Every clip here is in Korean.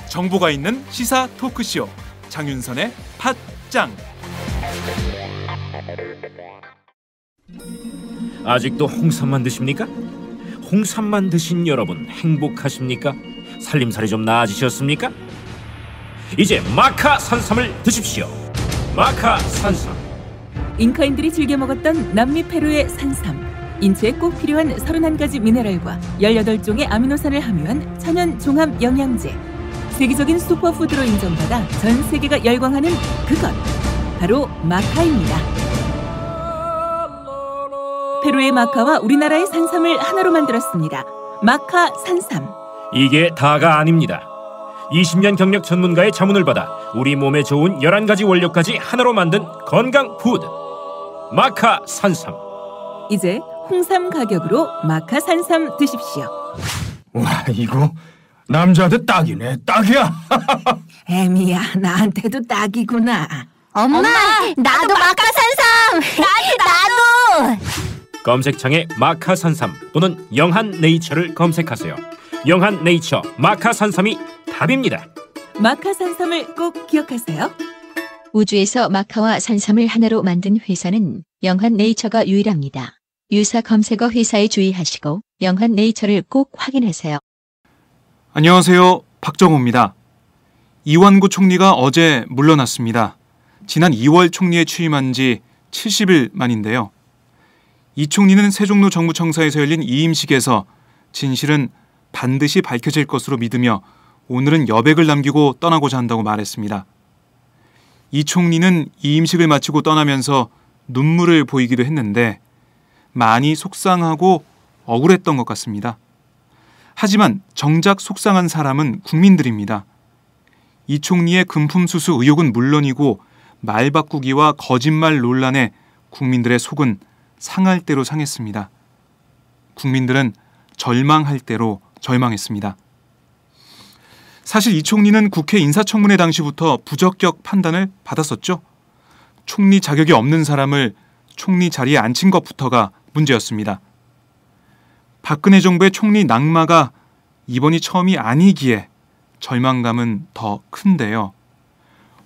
정보가 있는 시사 토크쇼 장윤선의 팟짱. 아직도 홍삼만 드십니까? 홍삼만 드신 여러분 행복하십니까? 살림살이 좀 나아지셨습니까? 이제 마카 산삼을 드십시오. 마카 산삼. 잉카인들이 즐겨 먹었던 남미 페루의 산삼. 인체에 꼭 필요한 31가지 미네랄과 18종의 아미노산을 함유한 천연 종합 영양제. 세계적인 슈퍼푸드로 인정받아 전 세계가 열광하는 그것 바로 마카입니다. 페루의 마카와 우리나라의 산삼을 하나로 만들었습니다. 마카 산삼. 이게 다가 아닙니다. 20년 경력 전문가의 자문을 받아 우리 몸에 좋은 11가지 원료까지 하나로 만든 건강 푸드 마카 산삼. 이제 홍삼 가격으로 마카 산삼 드십시오. 와, 이거 남자한테 딱이네. 딱이야. 애미야, 나한테도 딱이구나. 엄마, 나도 마카 산삼. 나도. 검색창에 마카 산삼 또는 영한 네이처를 검색하세요. 영한 네이처 마카 산삼이 답입니다. 마카 산삼을 꼭 기억하세요. 우주에서 마카와 산삼을 하나로 만든 회사는 영한 네이처가 유일합니다. 유사 검색어 회사에 주의하시고 영한 네이처를 꼭 확인하세요. 안녕하세요. 박정호입니다. 이완구 총리가 어제 물러났습니다. 지난 2월 총리에 취임한 지 70일 만인데요. 이 총리는 세종로 정부청사에서 열린 이임식에서 진실은 반드시 밝혀질 것으로 믿으며 오늘은 여백을 남기고 떠나고자 한다고 말했습니다. 이 총리는 이임식을 마치고 떠나면서 눈물을 보이기도 했는데 많이 속상하고 억울했던 것 같습니다. 하지만 정작 속상한 사람은 국민들입니다. 이 총리의 금품수수 의혹은 물론이고 말 바꾸기와 거짓말 논란에 국민들의 속은 상할 대로 상했습니다. 국민들은 절망할 대로 절망했습니다. 사실 이 총리는 국회 인사청문회 당시부터 부적격 판단을 받았었죠. 총리 자격이 없는 사람을 총리 자리에 앉힌 것부터가 문제였습니다. 박근혜 정부의 총리 낙마가 이번이 처음이 아니기에 절망감은 더 큰데요.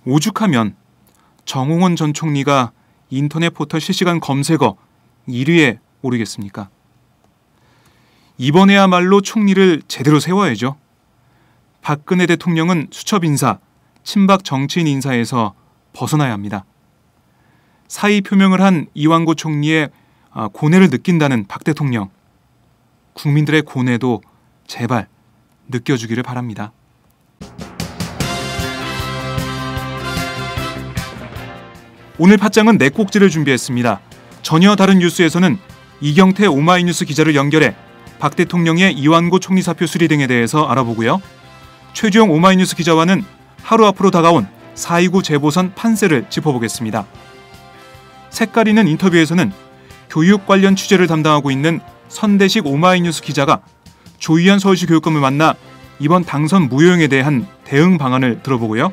오죽하면 정홍원 전 총리가 인터넷 포털 실시간 검색어 1위에 오르겠습니까? 이번에야말로 총리를 제대로 세워야죠. 박근혜 대통령은 수첩 인사, 친박 정치인 인사에서 벗어나야 합니다. 사의 표명을 한 이완구 총리의 고뇌를 느낀다는 박 대통령. 국민들의 고뇌도 제발 느껴주기를 바랍니다. 오늘 팟짱은 네 꼭지를 준비했습니다. 전혀 다른 뉴스에서는 이경태 오마이뉴스 기자를 연결해 박 대통령의 이완구 총리 사표 수리 등에 대해서 알아보고요. 최주영 오마이뉴스 기자와는 하루 앞으로 다가온 4.29 재보선 판세를 짚어보겠습니다. 색깔 있는 인터뷰에서는 교육 관련 취재를 담당하고 있는 선대식 오마이뉴스 기자가 조희연 서울시 교육감을 만나 이번 당선 무효행에 대한 대응 방안을 들어보고요.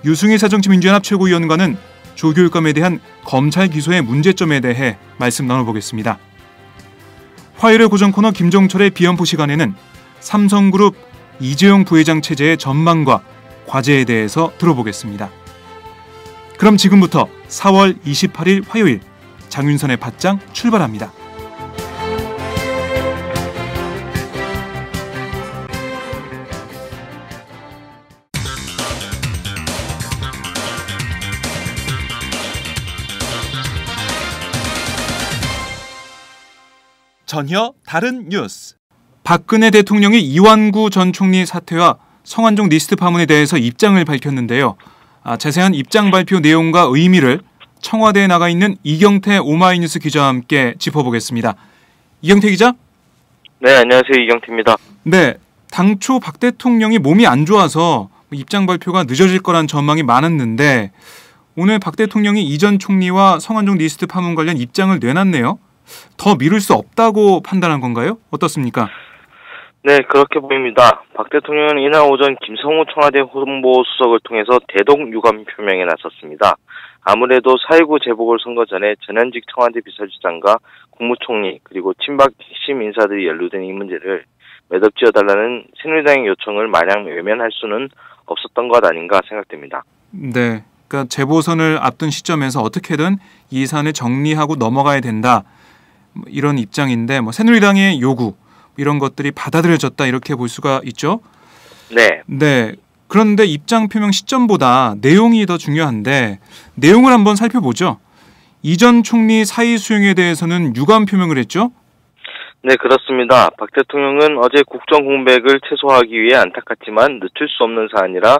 유승희 새정치민주연합 최고위원과는 조 교육감에 대한 검찰 기소의 문제점에 대해 말씀 나눠보겠습니다. 화요일의 고정 코너 김종철의 비연포 시간에는 삼성그룹 이재용 부회장 체제의 전망과 과제에 대해서 들어보겠습니다. 그럼 지금부터 4월 28일 화요일 장윤선의 팟짱 출발합니다. 전혀 다른 뉴스. 박근혜 대통령이 이완구 전 총리 사퇴와 성완종 리스트 파문에 대해서 입장을 밝혔는데요. 자세한 입장 발표 내용과 의미를 청와대에 나가 있는 이경태 오마이뉴스 기자와 함께 짚어보겠습니다. 이경태 기자? 네, 안녕하세요. 이경태입니다. 네, 당초 박 대통령이 몸이 안 좋아서 입장 발표가 늦어질 거란 전망이 많았는데 오늘 박 대통령이 이 전 총리와 성완종 리스트 파문 관련 입장을 내놨네요. 더 미룰 수 없다고 판단한 건가요? 어떻습니까? 네, 그렇게 보입니다. 박 대통령은 이날 오전 김성우 청와대 홍보수석을 통해서 대동 유감 표명에 나섰습니다. 아무래도 4.19 재보궐 선거 전에 전현직 청와대 비서실장과 국무총리 그리고 친박 핵심 인사들이 연루된 이 문제를 매듭지어달라는 새누리당의 요청을 마냥 외면할 수는 없었던 것 아닌가 생각됩니다. 네, 그러니까 재보선을 앞둔 시점에서 어떻게든 이 사안을 정리하고 넘어가야 된다. 이런 입장인데 새누리당의 요구 이런 것들이 받아들여졌다 이렇게 볼 수가 있죠. 네. 네. 그런데 입장 표명 시점보다 내용이 더 중요한데 내용을 한번 살펴보죠. 이 전 총리 사의 수용에 대해서는 유감 표명을 했죠. 네, 그렇습니다. 박 대통령은 어제 국정 공백을 최소화하기 위해 안타깝지만 늦출 수 없는 사안이라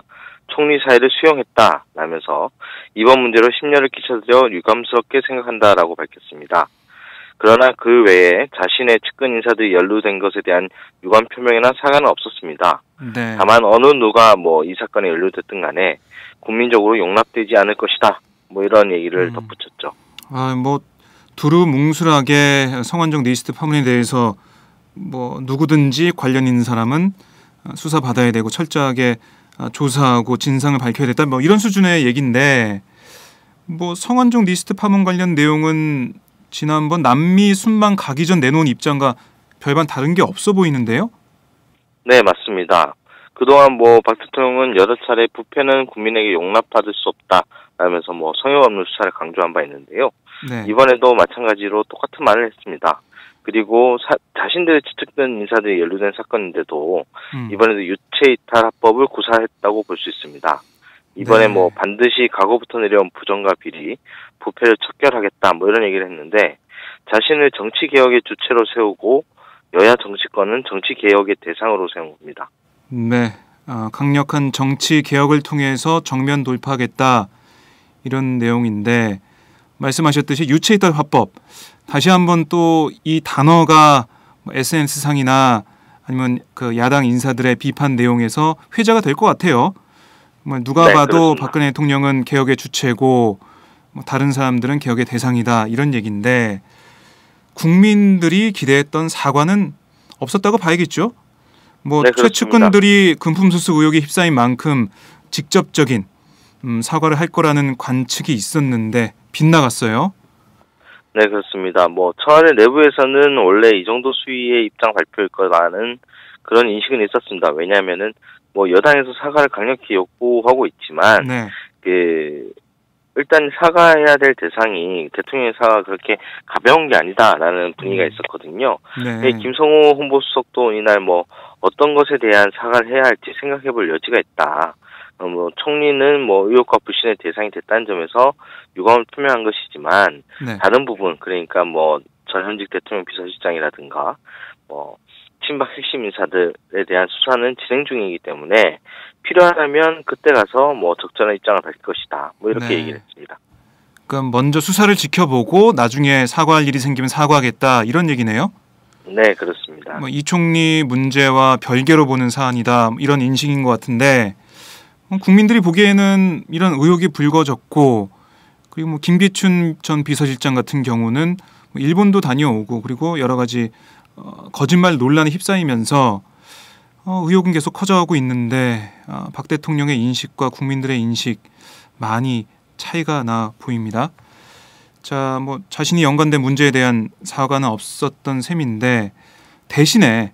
총리 사의를 수용했다라면서 이번 문제로 심려를 끼쳐드려 유감스럽게 생각한다라고 밝혔습니다. 그러나 그 외에 자신의 측근 인사들이 연루된 것에 대한 유감 표명이나 사과는 없었습니다. 네. 다만 어느 누가 이 사건에 연루됐든 간에 국민적으로 용납되지 않을 것이다. 이런 얘기를 덧붙였죠. 두루뭉술하게 성완종 네이스트 파문에 대해서 누구든지 관련 있는 사람은 수사받아야 되고 철저하게 조사하고 진상을 밝혀야 됐다. 이런 수준의 얘기인데 성완종 네이스트 파문 관련 내용은 지난번 남미 순방 가기 전 내놓은 입장과 별반 다른 게 없어 보이는데요? 네, 맞습니다. 그동안 박 대통령은 여러 차례 부패는 국민에게 용납받을 수 없다라면서 성역 없는 수사를 강조한 바 있는데요. 네. 이번에도 마찬가지로 똑같은 말을 했습니다. 그리고 자신들의 추측된 인사들이 연루된 사건인데도 이번에도 유체이탈합법을 구사했다고 볼 수 있습니다. 이번에 네. 반드시 과거부터 내려온 부정과 비리, 부패를 척결하겠다 이런 얘기를 했는데 자신을 정치개혁의 주체로 세우고 여야 정치권은 정치개혁의 대상으로 세운 겁니다. 네, 강력한 정치개혁을 통해서 정면 돌파하겠다 이런 내용인데 말씀하셨듯이 유체이탈 화법 다시 한번 또 이 단어가 SNS상이나 아니면 그 야당 인사들의 비판 내용에서 회자가 될 것 같아요. 누가 네, 봐도 그렇습니다. 박근혜 대통령은 개혁의 주체고 다른 사람들은 개혁의 대상이다 이런 얘기인데 국민들이 기대했던 사과는 없었다고 봐야겠죠. 네, 최측근들이 금품수수 의혹에 휩싸인 만큼 직접적인 사과를 할 거라는 관측이 있었는데 빗나갔어요. 네, 그렇습니다. 청와대 내부에서는 원래 이 정도 수위의 입장 발표일 거라는 그런 인식은 있었습니다. 왜냐하면은 여당에서 사과를 강력히 요구하고 있지만 네. 일단 사과해야 될 대상이 대통령의 사과가 그렇게 가벼운 게 아니다라는 분위기가 있었거든요. 네. 김성호 홍보수석도 이날 어떤 것에 대한 사과를 해야 할지 생각해볼 여지가 있다. 총리는 의혹과 불신의 대상이 됐다는 점에서 유감을 표명한 것이지만 네. 다른 부분 그러니까 전현직 대통령 비서실장이라든가 친박 핵심 인사들에 대한 수사는 진행 중이기 때문에 필요하다면 그때 가서 적절한 입장을 밝힐 것이다. 이렇게 네. 얘기를 했습니다. 그럼 먼저 수사를 지켜보고 나중에 사과할 일이 생기면 사과하겠다 이런 얘기네요. 네, 그렇습니다. 이 총리 문제와 별개로 보는 사안이다 이런 인식인 것 같은데 국민들이 보기에는 이런 의혹이 불거졌고 그리고 김기춘 전 비서실장 같은 경우는 일본도 다녀오고 그리고 여러 가지 거짓말 논란에 휩싸이면서 의혹은 계속 커져가고 있는데 박 대통령의 인식과 국민들의 인식 많이 차이가 나 보입니다. 자, 자신이 연관된 문제에 대한 사과는 없었던 셈인데 대신에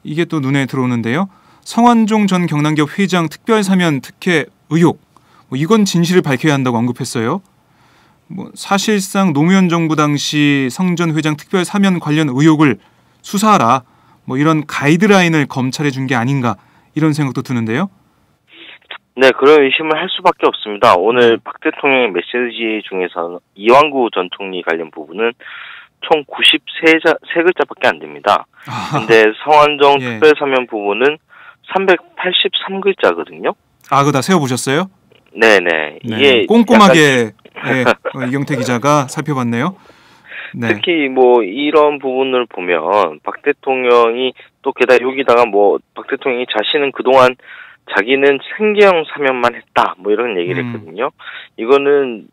이게 또 눈에 들어오는데요. 성완종 전 경남기업 회장 특별사면 특혜 의혹 이건 진실을 밝혀야 한다고 언급했어요. 사실상 노무현 정부 당시 성 전 회장 특별사면 관련 의혹을 수사하라 이런 가이드라인을 검찰에 준 게 아닌가 이런 생각도 드는데요. 네, 그런 의심을 할 수밖에 없습니다. 오늘 박 대통령의 메시지 중에서 이완구 전 총리 관련 부분은 총 93글자밖에 안 됩니다. 근데 성완종 예. 특별사면 부분은 383글자거든요. 그거 다 세워보셨어요? 네네. 이게 꼼꼼하게 이경태 기자가 살펴봤네요. 네. 특히 이런 부분을 보면 박 대통령이 또 게다가 여기다가 박 대통령이 자신은 그동안 자기는 생계형 사면만 했다 이런 얘기를 했거든요. 이거는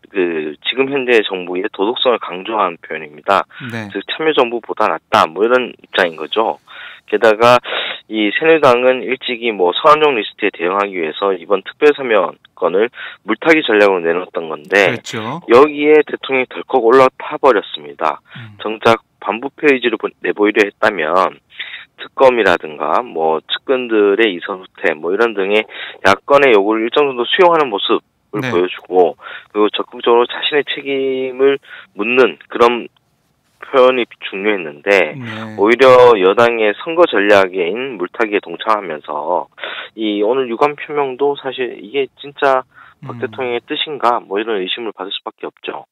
지금 현재 정부의 도덕성을 강조한 표현입니다. 네. 즉 참여정부보다 낫다 이런 입장인 거죠. 게다가 이 새누리당은 일찍이 뭐 성완종 리스트에 대응하기 위해서 이번 특별사면건을 물타기 전략으로 내놓았던 건데 그렇죠. 여기에 대통령이 덜컥 올라타 버렸습니다. 정작 반부 페이지를 내보이려 했다면 특검이라든가 뭐 측근들의 이선 후퇴 뭐 이런 등의 야권의 요구를 일정 정도 수용하는 모습을 네. 보여주고 그리고 적극적으로 자신의 책임을 묻는 그런 표현이 중요했는데 네. 오히려 여당의 선거 전략인 물타기에 동참하면서 이 오늘 유감 표명도 사실 이게 진짜 박 대통령의 뜻인가 뭐 이런 의심을 받을 수밖에 없죠.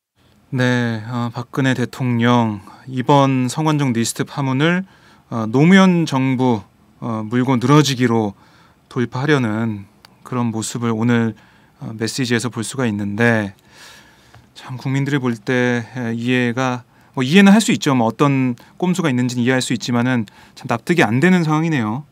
네, 박근혜 대통령 이번 성완종 리스트 파문을 노무현 정부 물고 늘어지기로 돌파하려는 그런 모습을 오늘 메시지에서 볼 수가 있는데 참 국민들이 볼 때 이해는 할 수 있죠. 뭐 어떤 꼼수가 있는지는 이해할 수 있지만은 참 납득이 안 되는 상황이네요.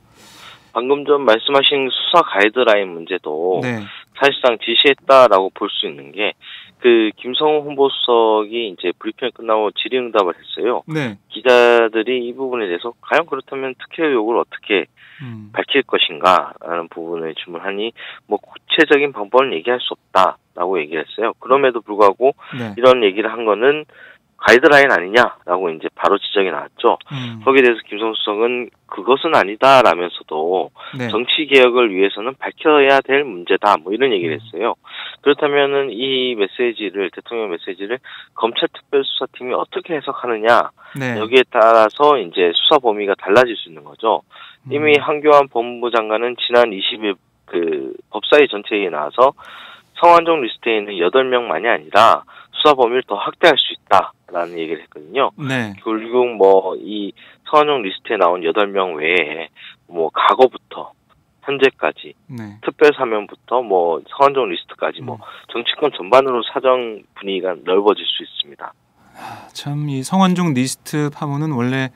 방금 전 말씀하신 수사 가이드라인 문제도 네, 사실상 지시했다라고 볼 수 있는 게 그 김성호 홍보수석이 이제 브리핑이 끝나고 질의응답을 했어요. 네, 기자들이 이 부분에 대해서 과연 그렇다면 특혜 의혹을 어떻게 밝힐 것인가라는 부분을 질문하니 뭐 구체적인 방법은 얘기할 수 없다라고 얘기를 했어요. 그럼에도 불구하고 네, 이런 얘기를 한 거는 가이드라인 아니냐라고 이제 바로 지적이 나왔죠. 거기에 대해서 김성수 수석은 그것은 아니다라면서도 네, 정치 개혁을 위해서는 밝혀야 될 문제다 뭐 이런 얘기를 했어요. 그렇다면은 이 메시지를 대통령 메시지를 검찰특별수사팀이 어떻게 해석하느냐 네, 여기에 따라서 이제 수사 범위가 달라질 수 있는 거죠. 이미 한교안 법무부 장관은 지난 20일 그 법사위 전체회의에 나와서 성완종 리스트에 있는 8명만이 아니라 수사 범위를 더 확대할 수 있다라는 얘기를 했거든요. 네, 결국 뭐 이 성완종 리스트에 나온 8명 외에 뭐 과거부터 현재까지 네. 특별 사면부터 뭐 성완종 리스트까지 뭐 정치권 전반으로 사정 분위기가 넓어질 수 있습니다. 참 이 성완종 리스트 파문은 원래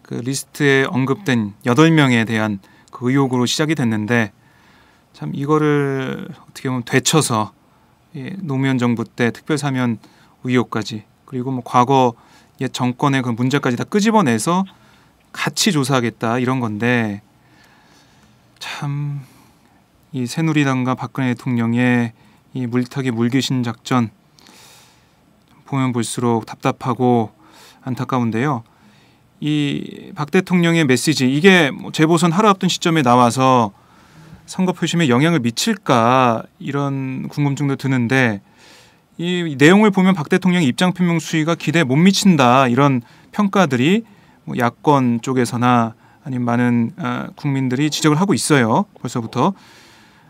그 리스트에 언급된 8명에 대한 그 의혹으로 시작이 됐는데 참 이거를 어떻게 보면 되쳐서 노무현 정부 때 특별사면 의혹까지 그리고 뭐 과거 옛 정권의 그 문제까지 다 끄집어내서 같이 조사하겠다 이런 건데 참 이 새누리당과 박근혜 대통령의 이 물타기 물귀신 작전 보면 볼수록 답답하고 안타까운데요. 이 박 대통령의 메시지 이게 뭐 재보선 하루 앞둔 시점에 나와서 선거 표심에 영향을 미칠까 이런 궁금증도 드는데 이 내용을 보면 박 대통령의 입장 표명 수위가 기대에 못 미친다 이런 평가들이 뭐 야권 쪽에서나 아니면 많은 국민들이 지적을 하고 있어요. 벌써부터.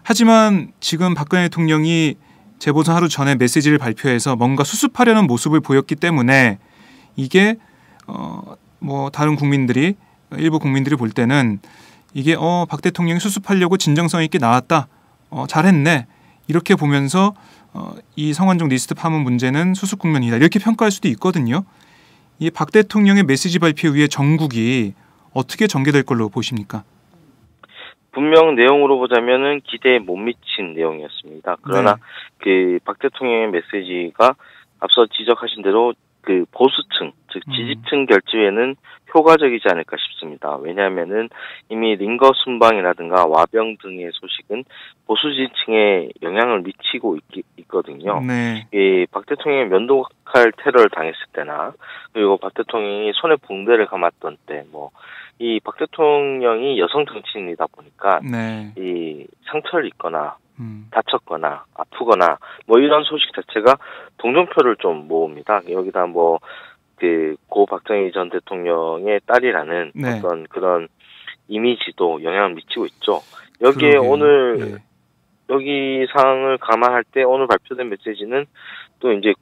하지만 지금 박근혜 대통령이 재보선 하루 전에 메시지를 발표해서 뭔가 수습하려는 모습을 보였기 때문에 이게 뭐 다른 국민들이 일부 국민들이 볼 때는 이게 박 대통령이 수습하려고 진정성 있게 나왔다. 잘했네. 이렇게 보면서 이 성완종 리스트 파문 문제는 수습 국면이다. 이렇게 평가할 수도 있거든요. 이 박 대통령의 메시지 발표 이후에 정국이 어떻게 전개될 걸로 보십니까? 분명 내용으로 보자면은 기대에 못 미친 내용이었습니다. 그러나 네. 그 박 대통령의 메시지가 앞서 지적하신 대로 그 보수층, 즉 지지층 결집에는 효과적이지 않을까 싶습니다. 왜냐하면은 이미 링거 순방이라든가 와병 등의 소식은 보수 지지층에 영향을 미치고 있거든요. 네. 이 박 대통령이 면도칼 테러를 당했을 때나 그리고 박 대통령이 손에 붕대를 감았던 때 뭐 이 박 대통령이 여성 정치인이다 보니까 네. 이 상처를 입거나 다쳤거나 아프거나 뭐 이런 소식 자체가 동정표를 좀 모읍니다. 여기다 뭐 그 고 박정희 전 대통령의 딸이라는 네. 어떤 그런 이미지도 영향을 미치고 있죠. 여기에 그러게요. 오늘 네. 여기 상황을 감안할 때 오늘 발표된 메시지는 또 이제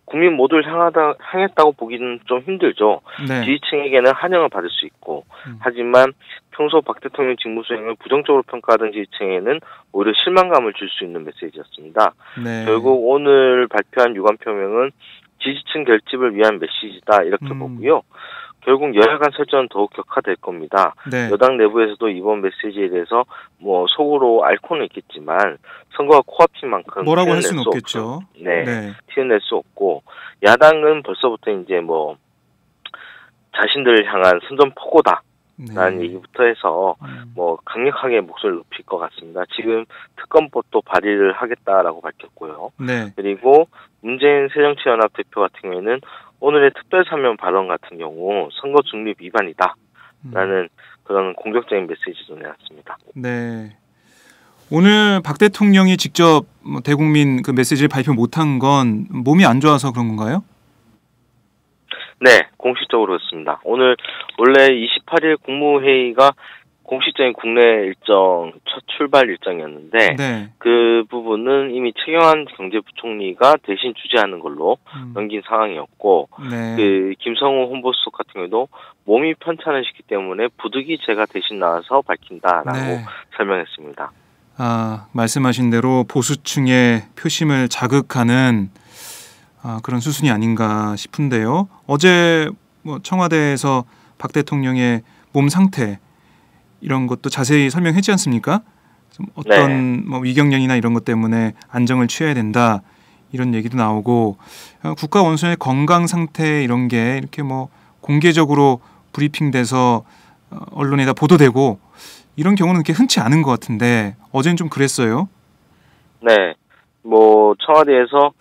국민 모두를 향했다고 보기는 좀 힘들죠. 네. 지지층에게는 환영을 받을 수 있고 하지만 평소 박 대통령 직무 수행을 부정적으로 평가하던 지지층에는 오히려 실망감을 줄 수 있는 메시지였습니다. 네. 결국 오늘 발표한 유감 표명은 지지층 결집을 위한 메시지다 이렇게 보고요. 결국 여야 간 설전은 더욱 격화될 겁니다. 네. 여당 내부에서도 이번 메시지에 대해서 뭐 속으로 앓고는 있겠지만 선거가 코앞인 만큼 뭐라고 할 수는 수 없겠죠. 네, 네. 티는 낼 수 없고 야당은 벌써부터 이제 뭐 자신들을 향한 선전포고다 라는 얘기부터 해서 뭐 강력하게 목소리를 높일 것 같습니다. 지금 특검법도 발의를 하겠다라고 밝혔고요. 네. 그리고 문재인 새정치연합 대표 같은 경우에는 오늘의 특별사면 발언 같은 경우 선거 중립 위반이다라는 그런 공격적인 메시지도 내놨습니다. 네. 오늘 박 대통령이 직접 대국민 그 메시지를 발표 못한 건 몸이 안 좋아서 그런 건가요? 네, 공식적으로 그렇습니다. 오늘 원래 28일 국무회의가 공식적인 국내 일정 첫 출발 일정이었는데 네. 그 부분은 이미 최경환 경제부총리가 대신 주재하는 걸로 넘긴 상황이었고 네. 그 김성우 홍보수석 같은 경우도 몸이 편찮으시기 때문에 부득이 제가 대신 나와서 밝힌다라고 네. 설명했습니다. 말씀하신 대로 보수층의 표심을 자극하는 그런 수순이 아닌가 싶은데요. 어제 뭐 청와대에서 박 대통령의 몸 상태 이런 것도 자세히 설명했지 않습니까? 좀 어떤 뭐 위경련이나 이런 것 때문에 안정을 취해야 된다 이런 얘기도 나오고 국가 원수의 건강 상태 이런 게 이렇게 뭐 공개적으로 브리핑돼서 언론에다 보도되고 이런 경우는 그렇게 흔치 않은 것 같은데 어제는 좀 그랬어요. 네, 뭐 청와대에서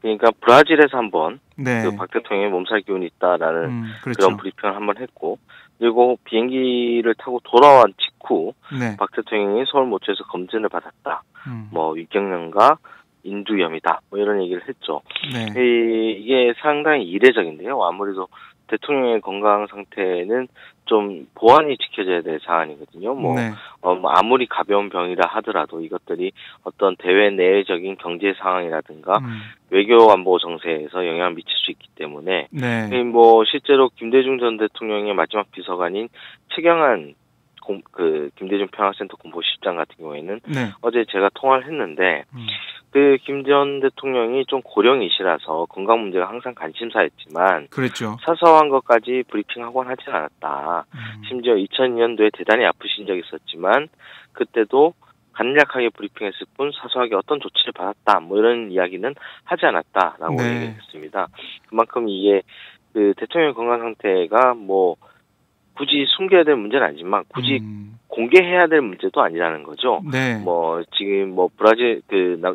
그러니까 브라질에서 한번 네. 그 박 대통령의 몸살 기운이 있다라는 그렇죠. 그런 브리핑을 한번 했고 그리고 비행기를 타고 돌아온 직후 네. 박 대통령이 서울 모처에서 검진을 받았다. 뭐 위경련과 인두염이다. 뭐 이런 얘기를 했죠. 네. 이게 상당히 이례적인데요. 아무래도 대통령의 건강 상태는 좀 보안이 지켜져야 될 사안이거든요. 네. 아무리 가벼운 병이라 하더라도 이것들이 어떤 대외 내적인 경제 상황이라든가 외교 안보 정세에서 영향을 미칠 수 있기 때문에 네. 뭐 실제로 김대중 전 대통령의 마지막 비서관인 최경환 김대중 평화센터 공보실장 같은 경우에는 네. 어제 제가 통화를 했는데 그 김 전 대통령이 좀 고령이시라서 건강 문제가 항상 관심사였지만 그랬죠. 사소한 것까지 브리핑하곤 하진 않았다. 심지어 2002년도에 대단히 아프신 적이 있었지만 그때도 간략하게 브리핑했을 뿐 사소하게 어떤 조치를 받았다. 뭐 이런 이야기는 하지 않았다라고 네. 얘기했습니다. 그만큼 이게 그 대통령 건강 상태가 뭐 굳이 숨겨야 될 문제는 아니지만 굳이 공개해야 될 문제도 아니라는 거죠. 네. 뭐 지금 뭐 브라질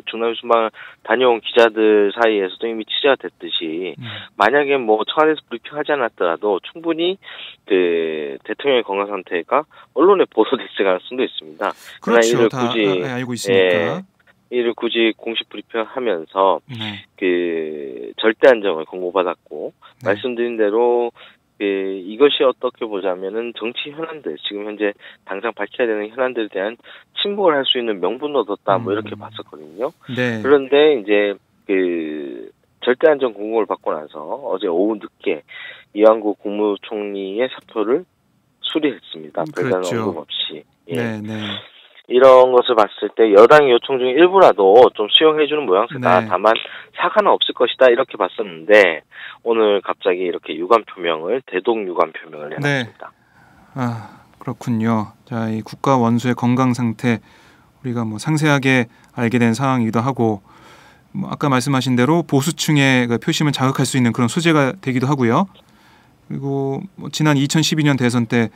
중남미 순방을 다녀온 기자들 사이에서도 이미 취재가 됐듯이 만약에 뭐 청와대에서 브리핑하지 않았더라도 충분히 그 대통령의 건강 상태가 언론에 보도됐을 가능성도 있습니다. 그렇죠. 이를 다 굳이 알고 있으니까. 이를 굳이 공식 브리핑을 하면서 네. 그 절대 안정을 권고받았고 네. 말씀드린 대로 이것이 어떻게 보자면은 정치 현안들, 지금 현재 당장 밝혀야 되는 현안들에 대한 침묵을 할 수 있는 명분을 얻었다, 뭐 이렇게 봤었거든요. 네. 그런데 이제 그 절대 안전 공고를 받고 나서 어제 오후 늦게 이완구 국무총리의 사표를 수리했습니다. 별다른 그렇죠. 언급 없이. 예. 네, 네. 이런 것을 봤을 때 여당의 요청 중 일부라도 좀 수용해주는 모양새다. 네. 다만 사과는 없을 것이다 이렇게 봤었는데 오늘 갑자기 이렇게 유감 표명을 대동 유감 표명을 해놨습니다. 네. 그렇군요. 자, 이 국가 원수의 건강 상태 우리가 뭐 상세하게 알게 된 상황이기도 하고 뭐 아까 말씀하신 대로 보수층의 그 표심을 자극할 수 있는 그런 소재가 되기도 하고요. 그리고 뭐 지난 2012년 대선 때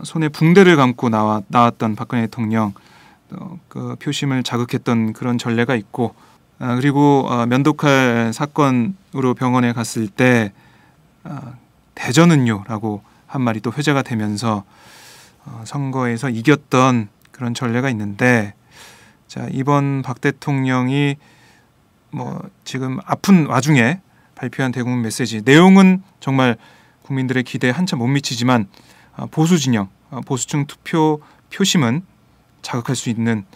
손에 붕대를 감고 나왔던 박근혜 대통령 그 표심을 자극했던 그런 전례가 있고 그리고 면도칼 사건으로 병원에 갔을 때 대전은요라고 한 말이 또 회자가 되면서 선거에서 이겼던 그런 전례가 있는데 자 이번 박 대통령이 뭐 지금 아픈 와중에 발표한 대국민 메시지 내용은 정말 국민들의 기대에 한참 못 미치지만 보수 진영, 보수층 투표 표심은 자극할 수 있는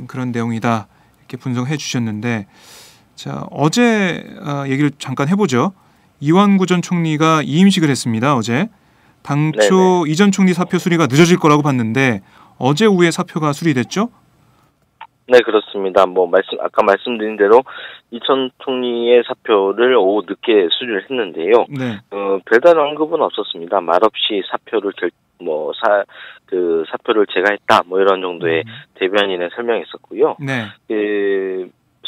그런 내용이다 이렇게 분석해 주셨는데 자 어제 얘기를 잠깐 해보죠. 이완구 전 총리가 이임식을 했습니다. 어제 당초 이 전 총리 사표 수리가 늦어질 거라고 봤는데 어제 오후에 사표가 수리됐죠? 네, 그렇습니다. 뭐 아까 말씀드린 대로 이 전 총리의 사표를 오후 늦게 수리를 했는데요. 네. 별다른 언급은 없었습니다. 말없이 사표를 사표를 제가 했다. 뭐 이런 정도의 대변인의 설명이 있었고요. 네.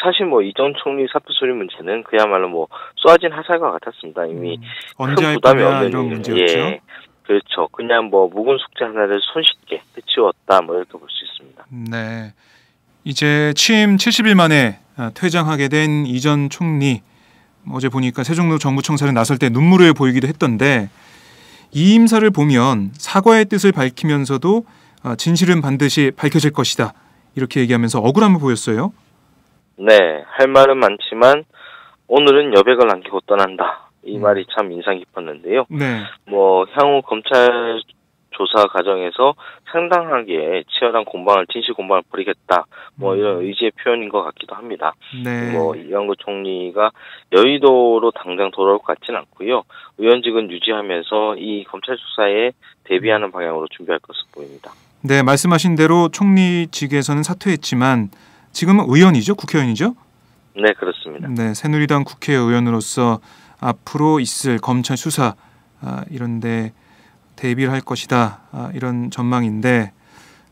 사실 뭐 이 전 총리 사표 수리 문제는 그야말로 뭐 쏘아진 화살과 같았습니다. 이미 언제 큰 할 부담이 거냐 없는 이런 문제였죠. 예. 그렇죠. 그냥 뭐 묵은 숙제 하나를 손쉽게 해치웠다 뭐 이렇게 볼 수 있습니다. 네. 이제 취임 70일 만에 퇴장하게 된 이 전 총리, 어제 보니까 세종로 정부청사를 나설 때 눈물을 보이기도 했던데, 이 임사를 보면 사과의 뜻을 밝히면서도 진실은 반드시 밝혀질 것이다 이렇게 얘기하면서 억울함을 보였어요. 네, 할 말은 많지만 오늘은 여백을 남기고 떠난다. 이 말이 참 인상 깊었는데요. 네. 뭐 향후 검찰 조사 과정에서 상당하게 치열한 공방을 진실 공방을 벌이겠다. 뭐 이런 의지의 표현인 것 같기도 합니다. 네. 뭐 이완구 총리가 여의도로 당장 돌아올 것 같지는 않고요. 의원직은 유지하면서 이 검찰 수사에 대비하는 방향으로 준비할 것으로 보입니다. 네, 말씀하신 대로 총리직에서는 사퇴했지만 지금은 의원이죠, 국회의원이죠? 네, 그렇습니다. 네, 새누리당 국회의원으로서 앞으로 있을 검찰 수사 이런데 대비를 할 것이다 이런 전망인데,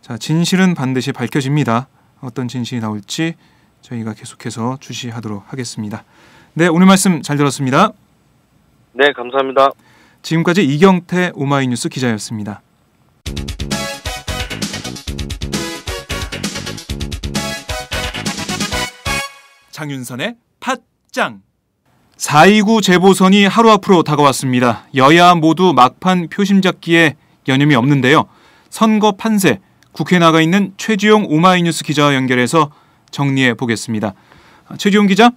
자, 진실은 반드시 밝혀집니다. 어떤 진실이 나올지 저희가 계속해서 주시하도록 하겠습니다. 네, 오늘 말씀 잘 들었습니다. 네, 감사합니다. 지금까지 이경태 오마이뉴스 기자였습니다. 장윤선의 팟짱. 4.29 재보선이 하루 앞으로 다가왔습니다. 여야 모두 막판 표심 잡기에 여념이 없는데요. 선거 판세, 국회에 나가 있는 최지용 오마이뉴스 기자와 연결해서 정리해 보겠습니다. 최지용 기자?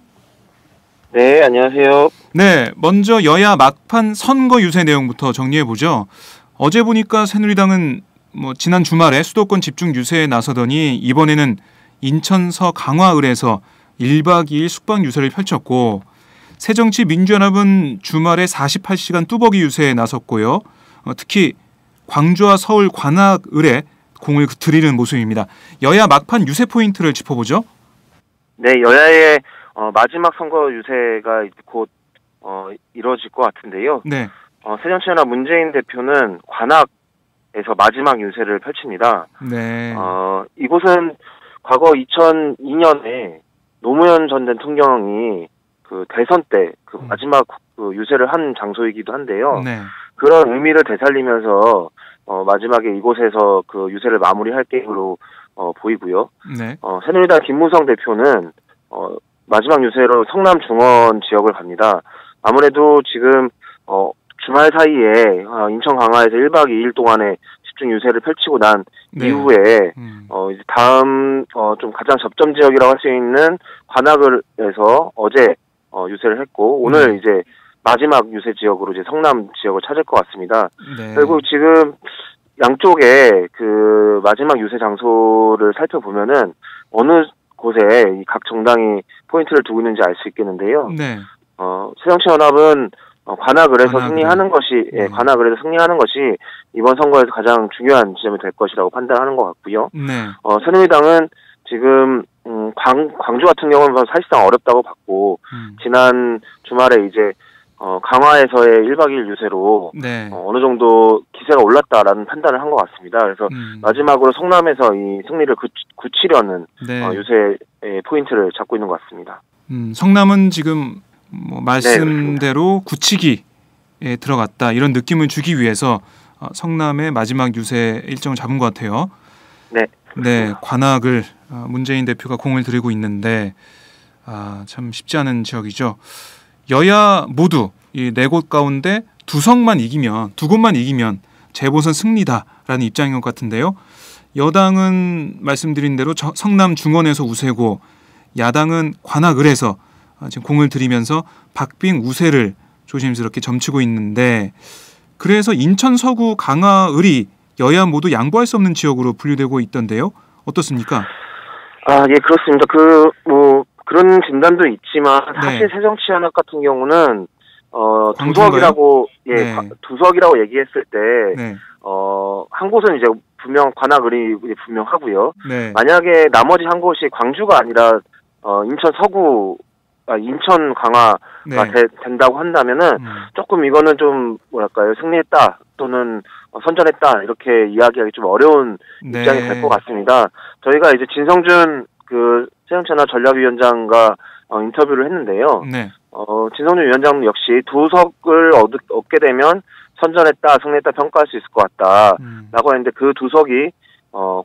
네, 안녕하세요. 네, 먼저 여야 막판 선거 유세 내용부터 정리해 보죠. 어제 보니까 새누리당은 지난 주말에 수도권 집중 유세에 나서더니 이번에는 인천서 강화을에서 1박 2일 숙박 유세를 펼쳤고, 새정치민주연합은 주말에 48시간 뚜벅이 유세에 나섰고요. 특히 광주와 서울 관악을에 공을 들이는 모습입니다. 여야 막판 유세 포인트를 짚어보죠. 네, 여야의 마지막 선거 유세가 곧 이루어질 것 같은데요. 네. 새정치연합 문재인 대표는 관악에서 마지막 유세를 펼칩니다. 네. 이곳은 과거 2002년에 노무현 전 대통령이 그 대선 때 그 마지막 그 유세를 한 장소이기도 한데요. 네. 그런 의미를 되살리면서 마지막에 이곳에서 그 유세를 마무리할 계획으로 보이고요. 네. 새누리당 김무성 대표는 마지막 유세로 성남 중원 지역을 갑니다. 아무래도 지금 주말 사이에 인천 강화에서 1박 2일 동안의 집중 유세를 펼치고 난 네. 이후에 이제 다음 좀 가장 접점 지역이라고 할 수 있는 관악을에서 어제 유세를 했고, 오늘 이제 마지막 유세 지역으로 이제 성남 지역을 찾을 것 같습니다. 네. 그리고 지금 양쪽에 그 마지막 유세 장소를 살펴보면은 어느 곳에 이 각 정당이 포인트를 두고 있는지 알 수 있겠는데요. 네. 새정치연합은 관악을에서 관악을. 승리하는 것이, 관악을에서 승리하는 것이 이번 선거에서 가장 중요한 지점이 될 것이라고 판단하는 것 같고요. 네. 새누리당은 지금 광주 같은 경우는 사실상 어렵다고 봤고, 지난 주말에 이제 강화에서의 1박 2일 유세로 네. 어느 정도 기세가 올랐다라는 판단을 한 것 같습니다. 그래서 마지막으로 성남에서 이 승리를 굳히려는 네. 유세의 포인트를 잡고 있는 것 같습니다. 성남은 지금 말씀대로 굳히기에 들어갔다 이런 느낌을 주기 위해서 성남의 마지막 유세 일정을 잡은 것 같아요. 네. 네, 관악을 문재인 대표가 공을 들이고 있는데 참 쉽지 않은 지역이죠. 여야 모두 이 네 곳 가운데 두 곳만 이기면 재보선 승리다라는 입장인 것 같은데요. 여당은 말씀드린 대로 성남 중원에서 우세고, 야당은 관악을에서 지금 공을 들이면서 박빙 우세를 조심스럽게 점치고 있는데, 그래서 인천 서구 강화을이 여야 모두 양보할 수 없는 지역으로 분류되고 있던데요. 어떻습니까? 예, 그렇습니다. 그런 진단도 있지만 사실 네. 새정치연합 같은 경우는 광주인가요? 두석이라고 얘기했을 때 네. 한 곳은 이제 분명 관악을이 분명하고요. 네. 만약에 나머지 한 곳이 광주가 아니라 인천 서구, 인천 강화가 네. 된다고 한다면은 조금 이거는 좀 뭐랄까요, 승리했다 또는 선전했다 이렇게 이야기하기 좀 어려운 네. 입장이 될 것 같습니다. 저희가 이제 진성준 그 새정치연합 전략위원장과 인터뷰를 했는데요. 네. 진성준 위원장 역시 두석을 얻게 되면 선전했다, 승리했다 평가할 수 있을 것 같다라고 했는데 그 두 석이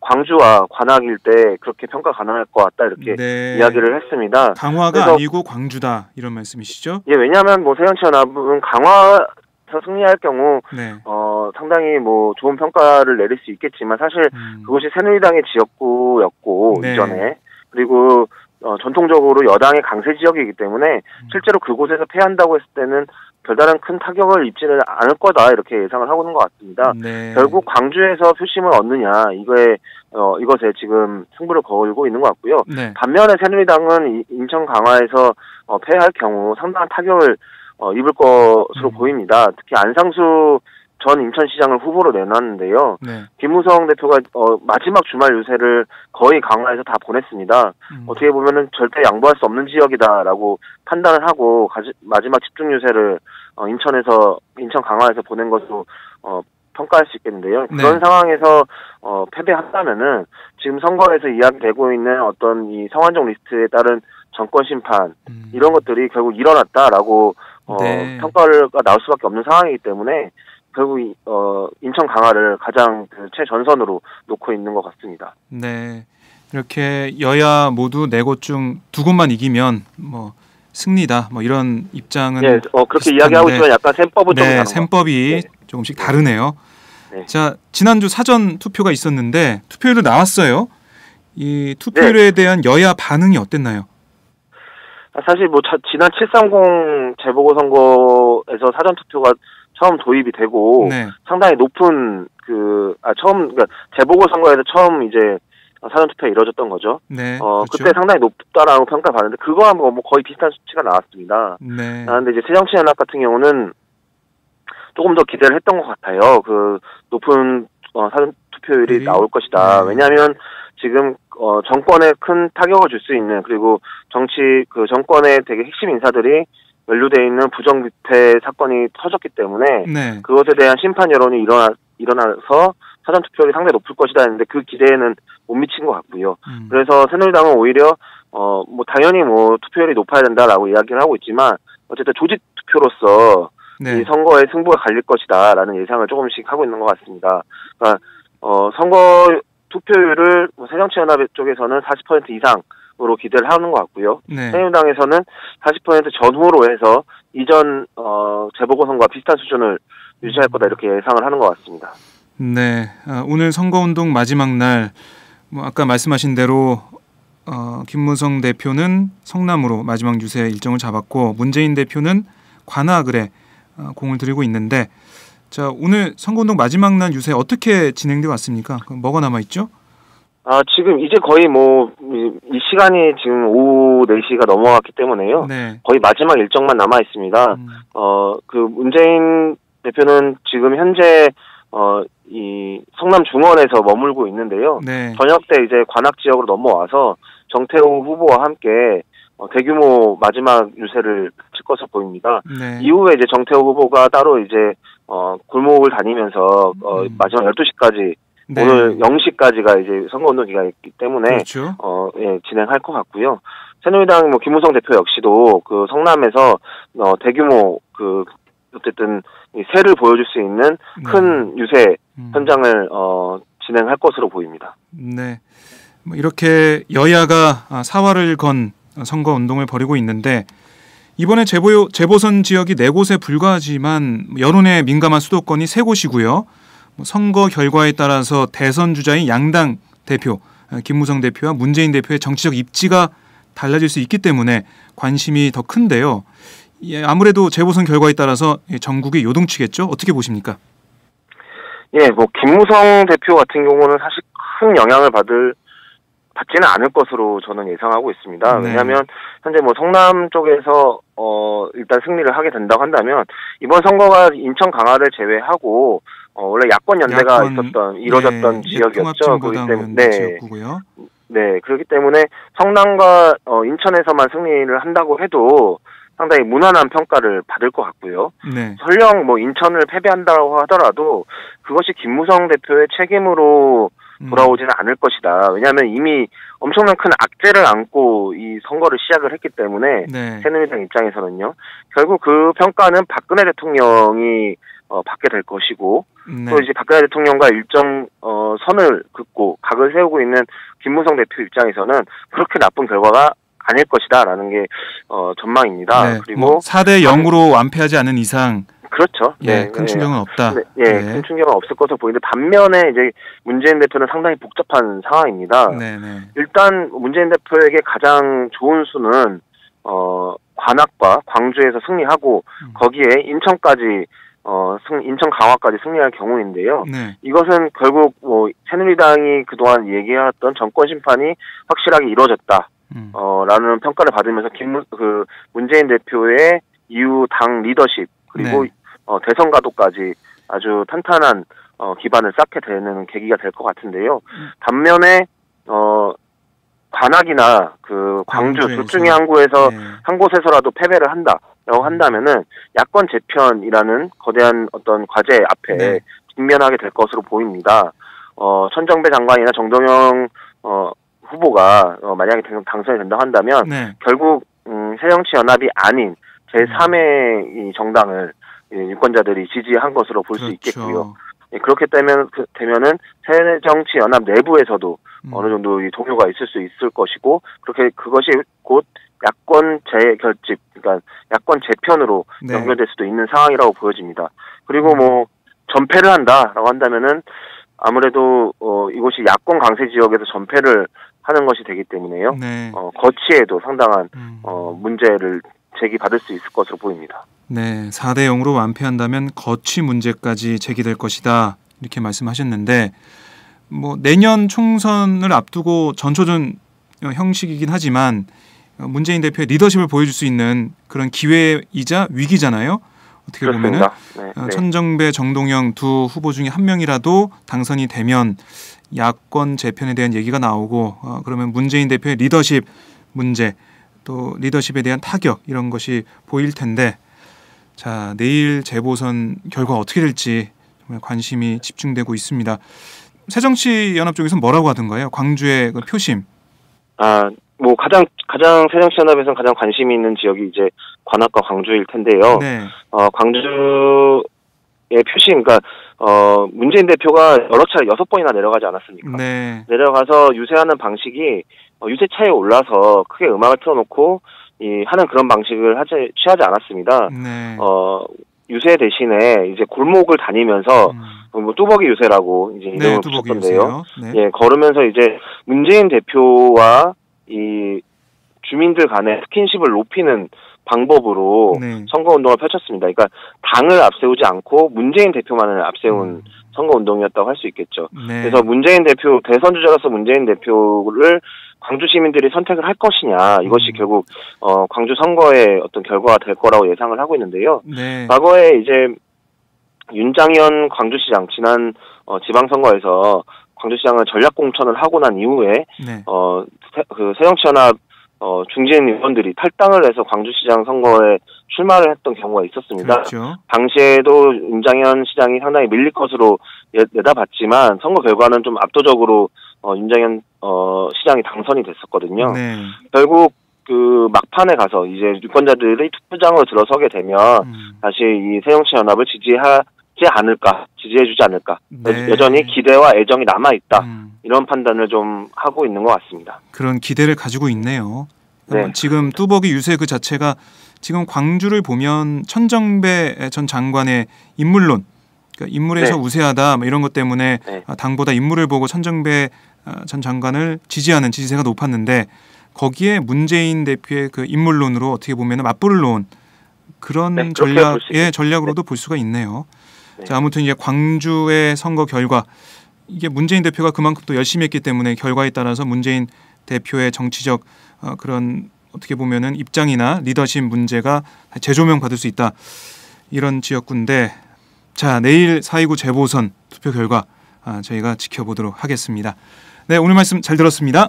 광주와 관악일 때 그렇게 평가 가능할 것 같다 이렇게 네. 이야기를 했습니다. 강화가 아니고 광주다 이런 말씀이시죠? 예, 왜냐하면 뭐 새정치연합은 강화에서 승리할 경우 네. 상당히 뭐 좋은 평가를 내릴 수 있겠지만 사실 그곳이 새누리당의 지역구였고 네. 이전에 그리고 전통적으로 여당의 강세 지역이기 때문에 실제로 그곳에서 패한다고 했을 때는 별다른 큰 타격을 입지는 않을 거다 이렇게 예상을 하고 있는 것 같습니다. 네. 결국 광주에서 표심을 얻느냐 이것에 지금 승부를 걸고 있는 것 같고요. 네. 반면에 새누리당은 인천 강화에서 패할 경우 상당한 타격을 입을 것으로 보입니다. 특히 안상수 전 인천시장을 후보로 내놨는데요. 네. 김무성 대표가 마지막 주말 유세를 거의 강화에서 다 보냈습니다. 어떻게 보면은 절대 양보할 수 없는 지역이다라고 판단을 하고 마지막 집중 유세를 인천 강화에서 보낸 것으로 평가할 수 있겠는데요. 네. 그런 상황에서 패배한다면은 지금 선거에서 이야기되고 있는 어떤 이 성완종 리스트에 따른 정권 심판 이런 것들이 결국 일어났다라고 네. 평가가 나올 수밖에 없는 상황이기 때문에 결국 인천 강화를 가장 최전선으로 놓고 있는 것 같습니다. 네. 이렇게 여야 모두 네 곳 중 두 곳만 이기면 뭐 승리다. 뭐 이런 입장은 네, 그렇게 비슷한데, 이야기하고 있지만 약간 셈법은 좀 네, 다른 셈법이 네. 조금씩 다르네요. 네. 자, 지난주 사전 투표가 있었는데 투표율도 나왔어요. 이 투표율에 대한 여야 반응이 어땠나요? 사실 뭐 지난 730 재보궐선거에서 사전 투표가 처음 도입이 되고 네. 상당히 높은 그러니까 재보궐선거에서 처음 이제 사전 투표가 이루어졌던 거죠. 네. 그때 상당히 높다라고 평가받는데 그거와 뭐 거의 비슷한 수치가 나왔습니다. 네. 그런데 이제 새정치연합 같은 경우는 조금 더 기대를 했던 것 같아요. 그 높은 사전 투표율이 나올 것이다. 네. 왜냐하면 지금 정권에 큰 타격을 줄 수 있는 그리고 정권의 되게 핵심 인사들이 연루돼 있는 부정부패 사건이 터졌기 때문에 네. 그것에 대한 심판 여론이 일어나서 사전 투표율이 상당히 높을 것이다 했는데 그 기대에는 못 미친 것 같고요. 그래서 새누리당은 오히려 뭐 당연히 뭐 투표율이 높아야 된다라고 이야기를 하고 있지만 어쨌든 조직 투표로서 네. 이 선거에 승부가 갈릴 것이다라는 예상을 조금씩 하고 있는 것 같습니다. 그러니까 선거 투표율을 새정치연합 쪽에서는 40% 이상으로 기대를 하는 것 같고요. 네. 새누리당에서는 40% 전후로 해서 이전 재보궐선거와 비슷한 수준을 유지할 거다 이렇게 예상을 하는 것 같습니다. 네. 오늘 선거운동 마지막 날 뭐 아까 말씀하신 대로 김무성 대표는 성남으로 마지막 유세 일정을 잡았고 문재인 대표는 관악을에 공을 들이고 있는데 자 오늘 선거운동 마지막 날 유세 어떻게 진행돼 왔습니까? 뭐가 남아 있죠? 지금 이제 거의 뭐 이 시간이 지금 오후 4시가 넘어갔기 때문에요. 네. 거의 마지막 일정만 남아 있습니다. 그 문재인 대표는 지금 현재 이 성남 중원에서 머물고 있는데요. 네. 저녁 때 이제 관악 지역으로 넘어와서 정태호 후보와 함께 대규모 마지막 유세를 칠 것으로 보입니다. 네. 이후에 이제 정태호 후보가 따로 이제 골목을 다니면서 마지막 12시까지 네. 오늘 0시까지가 이제 선거운동 기간이기 때문에 그렇죠. 예, 진행할 것 같고요. 새누리당 뭐 김무성 대표 역시도 그 성남에서 대규모 어쨌든 이 세를 보여줄 수 있는 큰 유세 현장을 진행할 것으로 보입니다. 네. 뭐 이렇게 여야가 사활을 건 선거 운동을 벌이고 있는데 이번에 재보선 지역이 4곳에 불과하지만 여론에 민감한 수도권이 3곳이고요. 선거 결과에 따라서 대선 주자인 양당 대표 김무성 대표와 문재인 대표의 정치적 입지가 달라질 수 있기 때문에 관심이 더 큰데요. 예, 아무래도 재보선 결과에 따라서 전국이 요동치겠죠. 어떻게 보십니까? 예, 뭐 김무성 대표 같은 경우는 사실 큰 영향을 받지는 않을 것으로 저는 예상하고 있습니다. 네. 왜냐하면 현재 뭐 성남 쪽에서 일단 승리를 하게 된다고 한다면 이번 선거가 인천 강화를 제외하고 원래 야권 연대가 이루어졌던 지역이었죠. 그렇기 때문에 지역구고요. 네, 그렇기 때문에 성남과 인천에서만 승리를 한다고 해도 상당히 무난한 평가를 받을 것 같고요. 네. 설령 뭐 인천을 패배한다고 하더라도 그것이 김무성 대표의 책임으로 돌아오지는 않을 것이다. 왜냐하면 이미 엄청난 큰 악재를 안고 이 선거를 시작을 했기 때문에 네. 새누리당 입장에서는요. 결국 그 평가는 박근혜 대통령이 받게 될 것이고 네. 또 이제 박근혜 대통령과 일정 선을 긋고 각을 세우고 있는 김무성 대표 입장에서는 그렇게 나쁜 결과가 아닐 것이다라는 게 전망입니다. 네. 그리고 뭐 4대 0으로 완패하지 않은 이상 그렇죠. 예, 큰 충격은 없다. 네, 큰 충격은 없을 것으로 보이는데 반면에 이제 문재인 대표는 상당히 복잡한 상황입니다. 네, 네. 일단 문재인 대표에게 가장 좋은 수는 관악과 광주에서 승리하고 거기에 인천까지 인천 강화까지 승리할 경우인데요. 네. 이것은 결국 뭐 새누리당이 그동안 얘기해왔던 정권 심판이 확실하게 이루어졌다. 라는 평가를 받으면서 문재인 대표의 이후 당 리더십 그리고 네. 대선 가도까지 아주 탄탄한 기반을 쌓게 되는 계기가 될 것 같은데요. 반면에 관악이나 그 광주 둘 중에 한 곳에서라도 패배를 한다라고 한다면은 야권 재편이라는 거대한 어떤 과제 앞에 네. 직면하게 될 것으로 보입니다. 천정배 장관이나 정동영 후보가 만약에 당선이 된다고 한다면 네. 결국 새정치연합이 아닌 제3의 이 정당을 유권자들이 지지한 것으로 볼 수 그렇죠. 있겠고요. 그렇게 되면은 새정치연합 내부에서도 어느 정도 이 동요가 있을 수 있을 것이고 그것이 곧 야권 재결집, 그러니까 야권 재편으로 네. 연결될 수도 있는 상황이라고 보여집니다. 그리고 뭐 전패를 한다라고 한다면은 아무래도 이곳이 야권 강세 지역에서 전패를 하는 것이 되기 때문에요. 네. 거치에도 상당한 문제를 제기받을 수 있을 것으로 보입니다. 네, 4대 0으로 완패한다면 거취 문제까지 제기될 것이다. 이렇게 말씀하셨는데 뭐 내년 총선을 앞두고 전초전 형식이긴 하지만 문재인 대표의 리더십을 보여줄 수 있는 그런 기회이자 위기잖아요. 어떻게 보면은 네. 천정배, 정동영 두 후보 중에 한 명이라도 당선이 되면 야권 재편에 대한 얘기가 나오고 그러면 문재인 대표의 리더십 문제 또 리더십에 대한 타격 이런 것이 보일 텐데 자 내일 재보선 결과 어떻게 될지 정말 관심이 집중되고 있습니다. 새정치연합 쪽에서는 뭐라고 하던가요? 광주의 그 표심. 뭐 가장 새정치연합에서는 가장 관심이 있는 지역이 이제 관악과 광주일 텐데요. 네. 광주의 표심, 그러니까 문재인 대표가 여러 차례 6번이나 내려가지 않았습니까? 네. 내려가서 유세하는 방식이 유세차에 올라서 크게 음악을 틀어놓고 하는 그런 방식을 취하지 않았습니다. 네. 유세 대신에 이제 골목을 다니면서 뭐 뚜벅이 유세라고 이제 이름을 붙였던데요. 네. 예, 걸으면서 이제 문재인 대표와 이 주민들 간의 스킨십을 높이는 방법으로 네. 선거운동을 펼쳤습니다. 그러니까 당을 앞세우지 않고 문재인 대표만을 앞세운 선거운동이었다고 할 수 있겠죠. 네. 그래서 문재인 대표, 대선 주자로서 문재인 대표를 광주 시민들이 선택을 할 것이냐, 이것이 결국 광주 선거의 어떤 결과가 될 거라고 예상을 하고 있는데요. 네. 과거에 이제 윤장현 광주시장 지난 지방선거에서 광주시장을 전략공천을 하고 난 이후에 네. 새정치연합 중진 의원들이 탈당을 해서 광주시장 선거에 출마를 했던 경우가 있었습니다. 그렇죠. 당시에도 윤장현 시장이 상당히 밀릴 것으로 내다봤지만 선거 결과는 좀 압도적으로 윤장현 시장이 당선이 됐었거든요. 네. 결국 그 막판에 가서 이제 유권자들이 투표장으로 들어서게 되면 다시 이 새정치연합을 지지해주지 않을까. 네. 여전히 기대와 애정이 남아있다. 이런 판단을 좀 하고 있는 것 같습니다. 그런 기대를 가지고 있네요. 네. 지금 뚜벅이 유세 그 자체가 지금 광주를 보면 천정배 전 장관의 인물론, 그러니까 인물에서 네. 우세하다 뭐 이런 것 때문에 네. 당보다 인물을 보고 천정배 전 장관을 지지하는 지지세가 높았는데 거기에 문재인 대표의 그 인물론으로 어떻게 보면 맞불을 놓은 그런 네, 전략으로도 볼 수가 있네요. 네. 자, 아무튼 이제 광주의 선거 결과 이게 문재인 대표가 그만큼 또 열심히 했기 때문에 결과에 따라서 문재인 대표의 정치적 그런 어떻게 보면은 입장이나 리더십 문제가 재조명 받을 수 있다. 이런 지역구인데 자, 내일 4.29 재보선 투표 결과 저희가 지켜보도록 하겠습니다. 네, 오늘 말씀 잘 들었습니다.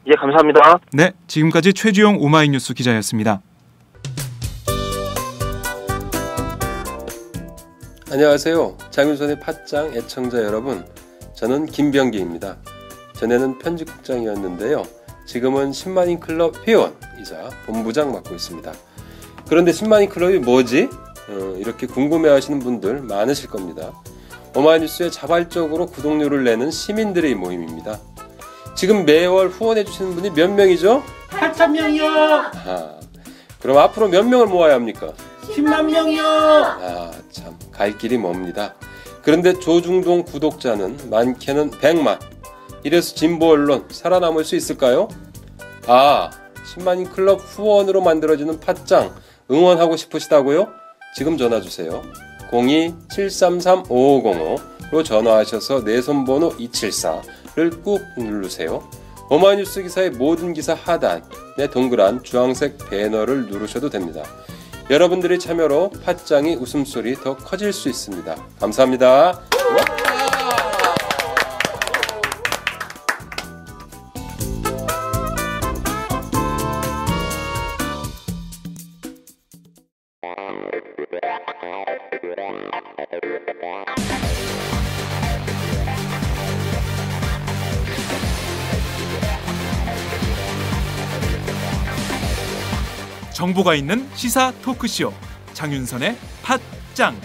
예, 감사합니다. 네, 지금까지 최주영 오마이뉴스 기자였습니다. 안녕하세요. 장윤선의 팟짱 애청자 여러분. 저는 김병기입니다. 전에는 편집국장이었는데요. 지금은 10만인 클럽 회원이자 본부장 맡고 있습니다. 그런데 10만인 클럽이 뭐지? 이렇게 궁금해하시는 분들 많으실 겁니다. 오마이뉴스에 자발적으로 구독료를 내는 시민들의 모임입니다. 지금 매월 후원해주시는 분이 몇 명이죠? 8,000명이요. 그럼 앞으로 몇 명을 모아야 합니까? 10만 명이요. 참 갈 길이 멉니다. 그런데 조중동 구독자는 많게는 100만. 이래서 진보 언론 살아남을 수 있을까요? 10만인 클럽 후원으로 만들어지는 팟짱 응원하고 싶으시다고요? 지금 전화주세요. 02-733-5505로 전화하셔서 내 손번호 274를 꾹 누르세요. 오마이뉴스 기사의 모든 기사 하단에 동그란 주황색 배너를 누르셔도 됩니다. 여러분들의 참여로 팟짱이 웃음소리 더 커질 수 있습니다. 감사합니다. 정보가 있는 시사 토크쇼 장윤선의 팟짱.